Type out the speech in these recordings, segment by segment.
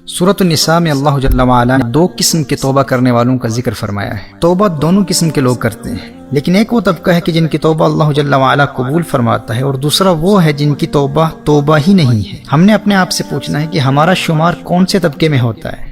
سورۃ النساء میں اللہ جل وعلا نے دو قسم کے توبہ کرنے والوں کا ذکر فرمایا ہے۔ توبہ دونوں قسم کے لوگ کرتے ہیں، لیکن ایک وہ طبقہ ہے کہ جن کی توبہ اللہ جل وعلا قبول فرماتا ہے، اور دوسرا وہ ہے جن کی توبہ ہی نہیں ہے۔ ہم نے اپنے آپ سے پوچھنا ہے کہ ہمارا شمار کون سے طبقے میں ہوتا ہے؟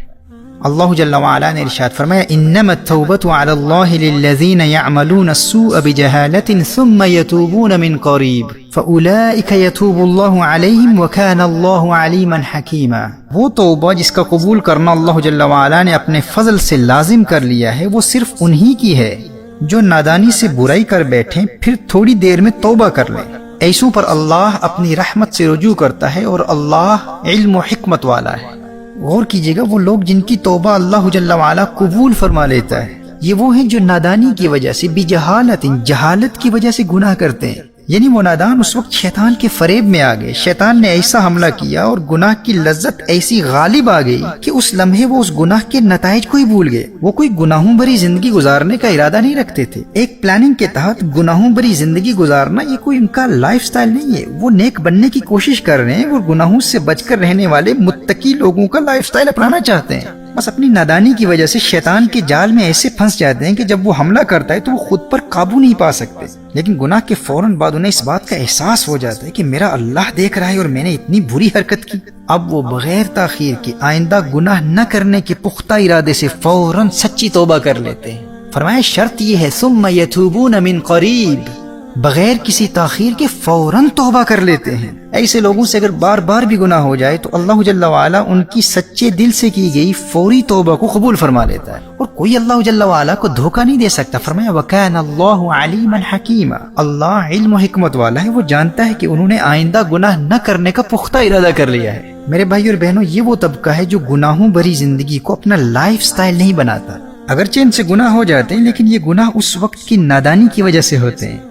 اللہ جل وعلا نے ارشاد فرمایا انما التوبۃ علی اللہ للذین یعملون السوء بجہالۃ ثم یتوبون من قریب فاولئک یتوب اللہ علیہم وکان اللہ علیما حکیما۔ وہ توبہ جس کا قبول کرنا اللہ جل وعلا نے اپنے فضل سے لازم کر لیا ہے، وہ صرف انہی کی ہے جو نادانی سے برائی کر بیٹھیں پھر تھوڑی دیر میں توبہ کر لیں۔ ایسوں پر اللہ اپنی رحمت سے رجوع کرتا ہے، اور اللہ علم و حکمت والا ہے۔ غور کیجئے گا، وہ لوگ جن کی توبہ اللہ جل وعلا قبول فرما لیتا ہے، یہ وہ ہیں جو نادانی کی وجہ سے جہالت کی وجہ سے گناہ کرتے ہیں۔ یعنی وہ نادان اس وقت شیطان کے فریب میں آ گئے، شیطان نے ایسا حملہ کیا اور گناہ کی لذت ایسی غالب آ گئی کہ اس لمحے وہ اس گناہ کے نتائج کو ہی بھول گئے۔ وہ کوئی گناہوں بھری زندگی گزارنے کا ارادہ نہیں رکھتے تھے۔ ایک پلاننگ کے تحت گناہوں بھری زندگی گزارنا یہ کوئی ان کا لائف سٹائل نہیں ہے۔ وہ نیک بننے کی کوشش کر رہے ہیں اور گناہوں سے بچ کر رہنے والے متقی لوگوں کا لائف سٹائل اپنانا چاہتے ہیں۔ بس اپنی نادانی کی وجہ سے شیطان کے جال میں ایسے پھنس جاتے ہیں کہ جب وہ حملہ کرتا ہے تو وہ خود پر قابو نہیں پا سکتے، لیکن گناہ کے فوراً بعد انہیں اس بات کا احساس ہو جاتا ہے کہ میرا اللہ دیکھ رہا ہے اور میں نے اتنی بری حرکت کی۔ اب وہ بغیر تاخیر کے آئندہ گناہ نہ کرنے کے پختہ ارادے سے فوراً سچی توبہ کر لیتے ہیں۔ فرمایا شرط یہ ہے ثم یتوبون من قریب، بغیر کسی تاخیر کے فوراً توبہ کر لیتے ہیں۔ ایسے لوگوں سے اگر بار بار بھی گناہ ہو جائے تو اللہ جل وعلا ان کی سچے دل سے کی گئی فوری توبہ کو قبول فرما لیتا ہے، اور کوئی اللہ جل وعلا کو دھوکہ نہیں دے سکتا۔ فرمایا وَكَانَ اللَّهُ عَلِيمًا حَكِيمًا، اللہ علم و حکمت والا ہے، وہ جانتا ہے کہ انہوں نے آئندہ گناہ نہ کرنے کا پختہ ارادہ کر لیا ہے۔ میرے بھائی اور بہنوں، یہ وہ طبقہ ہے جو گناہوں بھری زندگی کو اپنا لائف سٹائل نہیں بناتا۔ اگرچہ ان سے گناہ ہو جاتے ہیں، لیکن یہ گناہ اس وقت کی نادانی کی وجہ سے ہوتے ہیں۔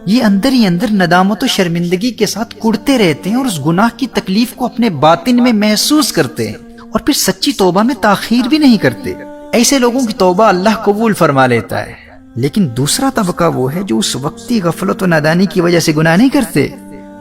یہ اندر ہی اندر ندامت و شرمندگی کے ساتھ کڑتے رہتے ہیں اور اس گناہ کی تکلیف کو اپنے باطن میں محسوس کرتے ہیں، اور پھر سچی توبہ میں تاخیر بھی نہیں کرتے۔ ایسے لوگوں کی توبہ اللہ قبول فرما لیتا ہے۔ لیکن دوسرا طبقہ وہ ہے جو اس وقتی غفلت و نادانی کی وجہ سے گناہ نہیں کرتے،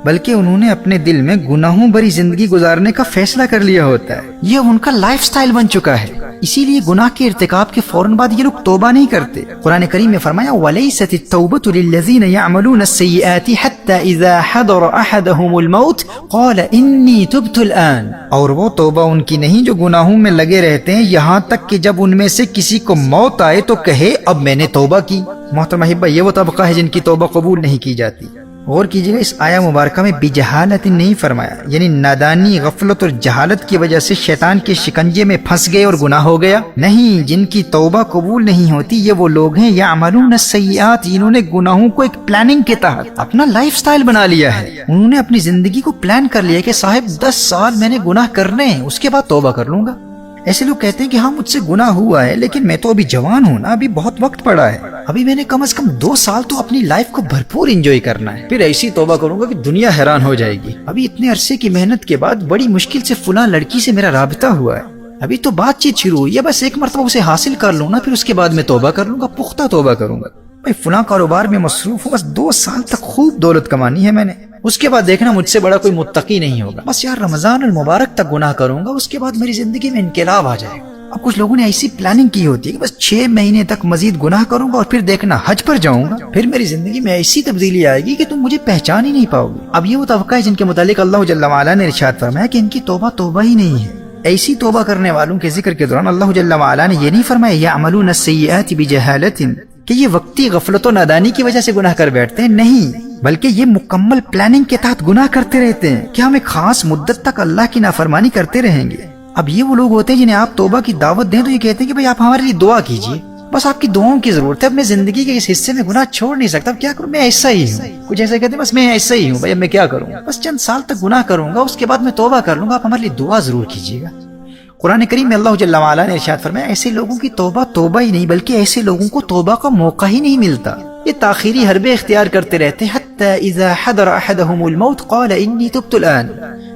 بلکہ انہوں نے اپنے دل میں گناہوں بھری زندگی گزارنے کا فیصلہ کر لیا ہوتا ہے۔ یہ ان کا لائف سٹائل بن چکا ہے، اسی لیے گناہ کے ارتکاب کے فوراً بعد یہ لوگ توبہ نہیں کرتے۔ قرآن کریم میں فرمایا وَلَيْسَتِ التَّوْبَةُ لِلَّذِينَ يَعْمَلُونَ السَّيِّئَاتِ حَتَّى إِذَا حَضَرَ أَحَدَهُمُ الْمَوْتُ قَالَ إِنِّي تُبْتُ الْآنَ، اور وہ توبہ ان کی نہیں جو گناہوں میں لگے رہتے ہیں یہاں تک کہ جب ان میں سے کسی کو موت آئے تو کہے اب میں نے توبہ کی۔ محترم احبہ، یہ وہ طبقہ ہے جن کی توبہ قبول نہیں کی جاتی۔ غور کیجیے گا، اس آیہ مبارکہ میں بجہالت نہیں فرمایا، یعنی نادانی، غفلت اور جہالت کی وجہ سے شیطان کے شکنجے میں پھنس گئے اور گناہ ہو گیا۔ نہیں، جن کی توبہ قبول نہیں ہوتی یہ وہ لوگ ہیں یعملون السیئات، جنہوں نے گناہوں کو ایک پلاننگ کے تحت اپنا لائف سٹائل بنا لیا ہے۔ انہوں نے اپنی زندگی کو پلان کر لیا کہ صاحب 10 سال میں نے گناہ کرنے ہیں، اس کے بعد توبہ کر لوں گا۔ ایسے لوگ کہتے ہیں کہ ہاں مجھ سے گناہ ہوا ہے، لیکن میں تو ابھی جوان ہوں نا، ابھی بہت وقت پڑا ہے، ابھی میں نے کم از کم 2 سال تو اپنی لائف کو بھرپور انجوائے کرنا ہے، پھر ایسی توبہ کروں گا کہ دنیا حیران ہو جائے گی۔ ابھی اتنے عرصے کی محنت کے بعد بڑی مشکل سے فلاں لڑکی سے میرا رابطہ ہوا ہے، ابھی تو بات چیت شروع ہوئی ہے، بس ایک مرتبہ اسے حاصل کر لوں نا، پھر اس کے بعد میں توبہ کر لوں گا، پختہ توبہ کروں گا۔ بھائی فلاں کاروبار میں مصروف ہوں، بس 2 سال تک خوب دولت کمانی ہے میں نے، اس کے بعد دیکھنا مجھ سے بڑا کوئی متقی نہیں ہوگا، بس یار رمضان المبارک تک گناہ کروں گا، اس کے بعد میری زندگی میں انقلاب آ جائے گا۔ اب کچھ لوگوں نے ایسی پلاننگ کی ہوتی ہے کہ بس 6 مہینے تک مزید گناہ کروں گا اور پھر دیکھنا حج پر جاؤں گا، پھر میری زندگی میں ایسی تبدیلی آئے گی کہ تم مجھے پہچان ہی نہیں پاؤ گے۔ اب یہ وہ طبقہ ہے جن کے متعلق اللہ جل وعلا نے ارشاد فرمایا کہ ان کی توبہ ہی نہیں ہے۔ ایسی توبہ کرنے والوں کے ذکر کے دوران اللہ جل وعلا نے یہ نہیں فرمایا یعملون السیئات بجہالۃ کہ یہ وقتی غفلت و نادانی کی وجہ سے گناہ کر بیٹھتے ہیں، نہیں، بلکہ یہ مکمل پلاننگ کے تحت گناہ کرتے رہتے ہیں کہ ہم ایک خاص مدت تک اللہ کی نافرمانی کرتے رہیں گے۔ اب یہ وہ لوگ ہوتے ہیں جنہیں آپ توبہ کی دعوت دیں تو یہ کہتے ہیں کہ بھائی آپ ہمارے لیے دعا کیجیے، بس آپ کی دعاؤں کی ضرورت ہے، اب میں زندگی کے اس حصے میں گناہ چھوڑ نہیں سکتا، اب کیا کروں، میں ایسا ہی ہوں۔ کچھ ایسے کہتے ہیں بس میں ایسا ہی ہوں، بھائی اب میں کیا کروں، بس چند سال تک گناہ کروں گا، اس کے بعد میں توبہ کر لوں گا، آپ ہمارے لیے دعا ضرور کیجیے گا۔ قرآن کریم میں اللہ جل وعلا نے ارشاد فرمایا ایسے لوگوں کی توبہ ہی نہیں، بلکہ ایسے لوگوں کو توبہ کا موقع ہی نہیں ملتا، یہ تاخیری حربے اختیار کرتے رہتے ہیں حتی اذا حضر احدهم الموت قال انی تبت الان،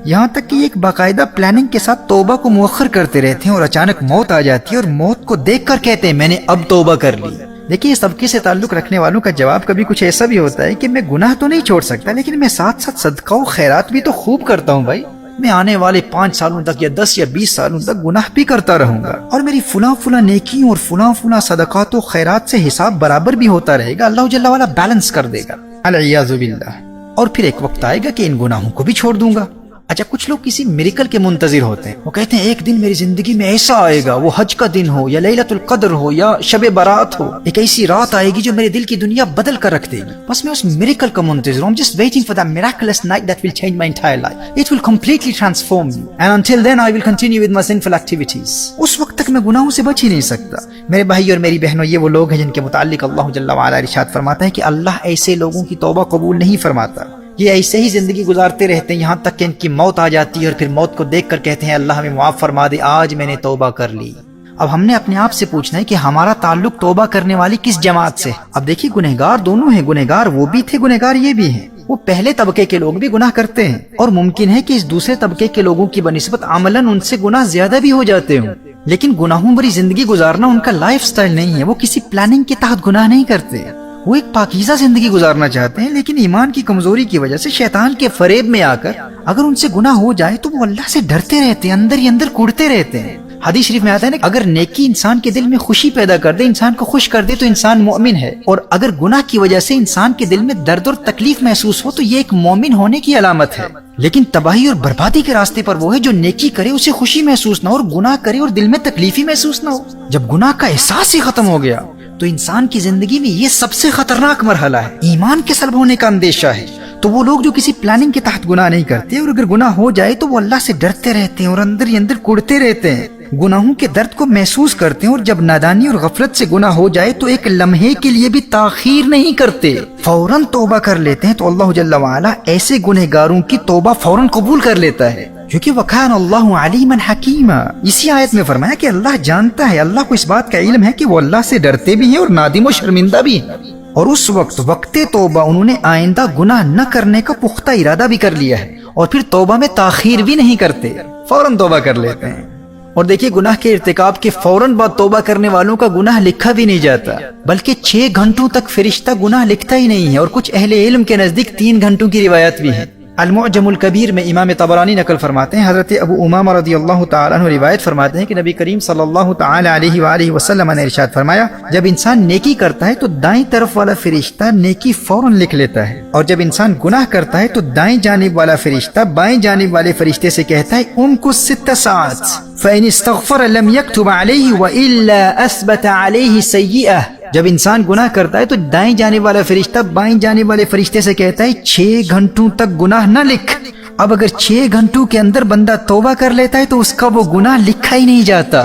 یہاں تک کہ ایک باقاعدہ پلاننگ کے ساتھ توبہ کو مؤخر کرتے رہتے ہیں، اور اچانک موت آ جاتی ہے اور موت کو دیکھ کر کہتے ہیں میں نے اب توبہ کر لی۔ دیکھیے اس طبقے سے تعلق رکھنے والوں کا جواب کبھی کچھ ایسا بھی ہوتا ہے کہ میں گناہ تو نہیں چھوڑ سکتا، لیکن میں ساتھ ساتھ صدقہ و خیرات بھی تو خوب کرتا ہوں بھائی، میں آنے والے 5 سالوں تک یا 10 یا 20 سالوں تک گناہ بھی کرتا رہوں گا، اور میری فلاں نیکیوں اور فلاں صدقات و خیرات سے حساب برابر بھی ہوتا رہے گا، اللہ جل وعلا بیلنس کر دے گا، العیاذ باللہ۔ اور پھر ایک وقت آئے گا کہ ان گناہوں کو بھی چھوڑ دوں گا۔ اچھا، کچھ لوگ کسی میریکل کے منتظر ہوتے ہیں، وہ کہتے ہیں ایک دن میری زندگی میں ایسا آئے گا، وہ حج کا دن ہو یا لیلۃ القدر ہو یا شب برات ہو، ایک ایسی رات آئے گی جو میرے دل کی دنیا بدل کر رکھ دے گی، بس میں اس میریکل کا منتظر ہوں، just waiting for that miraculous night that will change my entire life. It will completely transform me, and until then I will continue with my sinful activities. اس وقت تک میں گناہوں سے بچ ہی نہیں سکتا۔ میرے بھائی اور میری بہنوں، یہ وہ لوگ ہیں جن کے متعلق اللہ جل وعلا ارشاد فرماتا ہے کہ اللہ ایسے لوگوں کی توبہ قبول نہیں فرماتا، یہ ایسے ہی زندگی گزارتے رہتے ہیں یہاں تک کہ ان کی موت آ جاتی ہے، اور پھر موت کو دیکھ کر کہتے ہیں اللہ ہمیں معاف فرما دے، آج میں نے توبہ کر لی۔ اب ہم نے اپنے آپ سے پوچھنا ہے کہ ہمارا تعلق توبہ کرنے والی کس جماعت سے؟ اب دیکھیے، گنہگار دونوں ہیں، گنہگار وہ بھی تھے، گنہگار یہ بھی ہیں۔ وہ پہلے طبقے کے لوگ بھی گناہ کرتے ہیں، اور ممکن ہے کہ اس دوسرے طبقے کے لوگوں کی بنسبت عملاً ان سے گناہ زیادہ بھی ہو جاتے ہوں، لیکن گناہوں بھری زندگی گزارنا ان کا لائف سٹائل نہیں ہے، وہ کسی پلاننگ کے تحت گناہ نہیں کرتے، وہ ایک پاکیزہ زندگی گزارنا چاہتے ہیں، لیکن ایمان کی کمزوری کی وجہ سے شیطان کے فریب میں آ کر اگر ان سے گناہ ہو جائے تو وہ اللہ سے ڈرتے رہتے ہیں، اندر ہی اندر کوڑتے رہتے ہیں۔ حدیث شریف میں آتا ہے نا، اگر نیکی انسان کے دل میں خوشی پیدا کر دے، انسان کو خوش کر دے تو انسان مومن ہے، اور اگر گناہ کی وجہ سے انسان کے دل میں درد اور تکلیف محسوس ہو تو یہ ایک مومن ہونے کی علامت ہے۔ لیکن تباہی اور بربادی کے راستے پر وہ ہے جو نیکی کرے اسے خوشی محسوس نہ ہو، اور گناہ کرے اور دل میں تکلیف ہی محسوس نہ ہو۔ جب گناہ کا احساس ہی ختم ہو گیا تو انسان کی زندگی میں یہ سب سے خطرناک مرحلہ ہے، ایمان کے سلب ہونے کا اندیشہ ہے۔ تو وہ لوگ جو کسی پلاننگ کے تحت گناہ نہیں کرتے، اور اگر گناہ ہو جائے تو وہ اللہ سے ڈرتے رہتے ہیں اور اندر ہی اندر کوڑتے رہتے ہیں، گناہوں کے درد کو محسوس کرتے ہیں، اور جب نادانی اور غفلت سے گناہ ہو جائے تو ایک لمحے کے لیے بھی تاخیر نہیں کرتے، فوراً توبہ کر لیتے ہیں۔ تو اللہ جل وعلا ایسے گنہگاروں کی توبہ فوراً قبول کر لیتا ہے، کیونکہ وَكَانَ اللَّهُ عَلِيمًا حَكِيمًا۔ اسی آیت میں فرمایا کہ اللہ جانتا ہے، اللہ کو اس بات کا علم ہے کہ وہ اللہ سے ڈرتے بھی ہیں اور نادم و شرمندہ بھی ہیں، اور اس وقت توبہ انہوں نے آئندہ گناہ نہ کرنے کا پختہ ارادہ بھی کر لیا ہے، اور پھر توبہ میں تاخیر بھی نہیں کرتے، فوراً توبہ کر لیتے ہیں۔ اور دیکھیے، گناہ کے ارتکاب کے فوراً بعد توبہ کرنے والوں کا گناہ لکھا بھی نہیں جاتا، بلکہ 6 گھنٹوں تک فرشتہ گناہ لکھتا ہی نہیں ہے، اور کچھ اہل علم کے نزدیک 3 گھنٹوں کی روایت بھی ہے۔ المعجم الکبیر میں امام طبرانی نقل فرماتے ہیں، حضرت ابو امامہ رضی اللہ تعالیٰ عنہ روایت فرماتے ہیں کہ نبی کریم صلی اللہ تعالیٰ علیہ وآلہ وسلم نے ارشاد فرمایا، جب انسان نیکی کرتا ہے تو دائیں طرف والا فرشتہ نیکی فوراً لکھ لیتا ہے، اور جب انسان گناہ کرتا ہے تو دائیں جانب والا فرشتہ بائیں جانب والے فرشتے سے کہتا ہے امکث 6 ساعات فإن استغفر لم يكتب عليه وإلا أثبت عليه سيئة۔ جب انسان گناہ کرتا ہے تو دائیں جانب والا فرشتہ بائیں جانب والے فرشتے سے کہتا ہے 6 گھنٹوں تک گناہ نہ لکھ۔ اب اگر 6 گھنٹوں کے اندر بندہ توبہ کر لیتا ہے تو اس کا وہ گناہ لکھا ہی نہیں جاتا،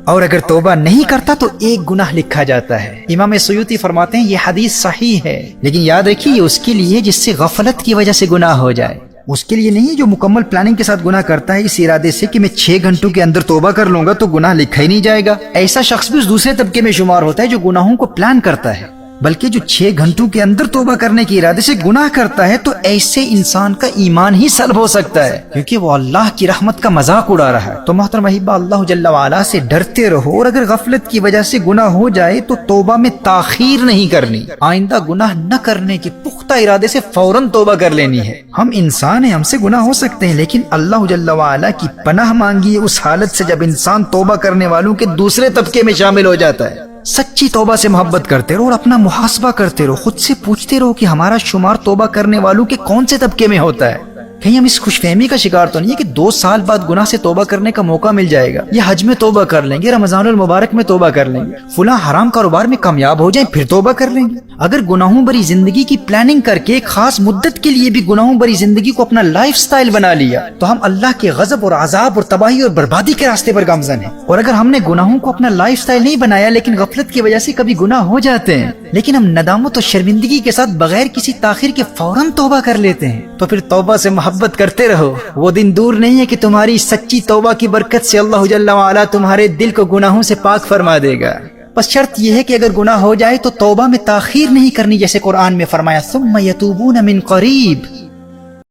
اور اگر توبہ نہیں کرتا تو 1 گناہ لکھا جاتا ہے۔ امام سیوطی فرماتے ہیں یہ حدیث صحیح ہے، لیکن یاد رکھیے یہ اس کے لیے جس سے غفلت کی وجہ سے گناہ ہو جائے، اس کے لیے نہیں جو مکمل پلاننگ کے ساتھ گناہ کرتا ہے اس ارادے سے کہ میں 6 گھنٹوں کے اندر توبہ کر لوں گا تو گناہ لکھا ہی نہیں جائے گا۔ ایسا شخص بھی اس دوسرے طبقے میں شمار ہوتا ہے جو گناہوں کو پلان کرتا ہے، بلکہ جو 6 گھنٹوں کے اندر توبہ کرنے کے ارادے سے گناہ کرتا ہے تو ایسے انسان کا ایمان ہی سلب ہو سکتا ہے، کیونکہ وہ اللہ کی رحمت کا مذاق اڑا رہا ہے۔ تو محترم احبہ، اللہ جل وعلا سے ڈرتے رہو، اور اگر غفلت کی وجہ سے گناہ ہو جائے تو توبہ میں تاخیر نہیں کرنی، آئندہ گناہ نہ کرنے کے پختہ ارادے سے فوراً توبہ کر لینی ہے۔ ہم انسان ہیں، ہم سے گناہ ہو سکتے ہیں، لیکن اللہ جل وعلا کی پناہ مانگیے اس حالت سے جب انسان توبہ کرنے والوں کے دوسرے طبقے میں شامل ہو جاتا ہے۔ سچی توبہ سے محبت کرتے رہو اور اپنا محاسبہ کرتے رہو، خود سے پوچھتے رہو کہ ہمارا شمار توبہ کرنے والوں کے کون سے طبقے میں ہوتا ہے۔ کہیں ہم اس خوش فہمی کا شکار تو نہیں ہے کہ 2 سال بعد گناہ سے توبہ کرنے کا موقع مل جائے گا، یا حج میں توبہ کر لیں گے، رمضان المبارک میں توبہ کر لیں گے، فلاں حرام کاروبار میں کامیاب ہو جائیں پھر توبہ کر لیں گے۔ اگر گناہوں بری زندگی کی پلاننگ کر کے ایک خاص مدت کے لیے بھی گناہوں بری زندگی کو اپنا لائف سٹائل بنا لیا تو ہم اللہ کے غضب اور عذاب اور تباہی اور بربادی کے راستے پر گامزن ہیں۔ اور اگر ہم نے گناہوں کو اپنا لائف سٹائل نہیں بنایا لیکن غفلت کی وجہ سے کبھی گناہ ہو جاتے ہیں، لیکن ہم ندامت اور شرمندگی کے ساتھ بغیر کسی تاخیر کے فوراً توبہ کر لیتے ہیں، تو پھر توبہ سے محبت کرتے رہو۔ وہ دن دور نہیں ہے کہ تمہاری سچی توبہ کی برکت سے اللہ جل وعلا تمہارے دل کو گناہوں سے پاک فرما دے گا۔ بس شرط یہ ہے کہ اگر گناہ ہو جائے تو توبہ میں تاخیر نہیں کرنی، جیسے قرآن میں فرمایا ثم یتوبون من قریب،